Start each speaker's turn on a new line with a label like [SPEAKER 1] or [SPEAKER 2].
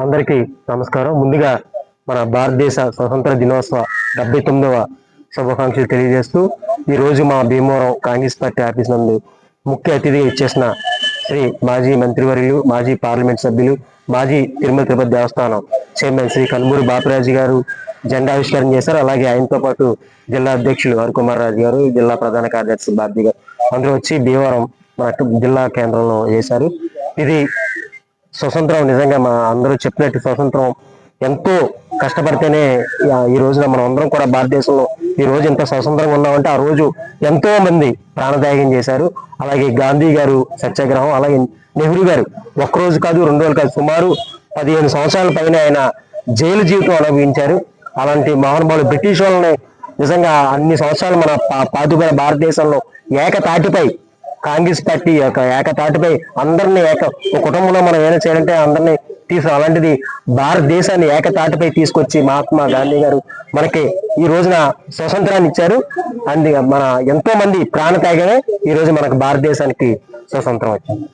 [SPEAKER 1] అందరికీ నమస్కారం. ముందుగా మన భారతదేశ స్వతంత్ర దినోత్సవ 79వ శుభాకాంక్షలు తెలియజేస్తూ ఈ రోజు మా భీమవరం కాంగ్రెస్ పార్టీ ఆఫీస్ నందు ముఖ్య అతిథిగా ఇచ్చేసిన శ్రీ మాజీ మంత్రివర్యులు, మాజీ పార్లమెంట్ సభ్యులు, మాజీ తిరుమల తిరుపతి దేవస్థానం చైర్మన్ శ్రీ కనుమూరి బాపిరాజు గారు జెండా ఆవిష్కరణ చేశారు. అలాగే ఆయనతో పాటు జిల్లా అధ్యక్షులు హరికుమార్ రాజు గారు, జిల్లా ప్రధాన కార్యదర్శి భారతి గారు అందరూ వచ్చి భీమవరం మన జిల్లా కేంద్రంలో చేశారు. ఇది స్వతంత్రం నిజంగా మా అందరూ చెప్పినట్టు స్వతంత్రం ఎంతో కష్టపడితేనే ఈ రోజున మనం అందరం కూడా భారతదేశంలో ఈ రోజు ఎంత స్వతంత్రంగా ఉన్నామంటే ఆ రోజు ఎంతో మంది ప్రాణత్యాగం చేశారు. అలాగే గాంధీ గారు సత్యాగ్రహం, అలాగే నెహ్రూ గారు ఒక్కరోజు కాదు 2 రోజులు కాదు సుమారు 15 సంవత్సరాల పైన ఆయన జైలు జీవితం అనుభవించారు. అలాంటి మహానుభావులు బ్రిటిష్ వాళ్ళని నిజంగా అన్ని సంవత్సరాలు మన పాతుపైన భారతదేశంలో ఏకతాటిపై కాంగ్రెస్ పార్టీ యొక్క ఏకతాటిపై అందరినీ ఒక కుటుంబంలో మనం ఏమైనా చేయాలంటే అందరినీ అలాంటిది భారతదేశాన్ని ఏకతాటిపై తీసుకొచ్చి మహాత్మా గాంధీ గారు మనకి ఈ రోజున స్వతంత్రాన్ని ఇచ్చారు. మన ఎంతో మంది ప్రాణ త్యాగమే ఈ రోజు మనకు భారతదేశానికి స్వతంత్రం వచ్చింది.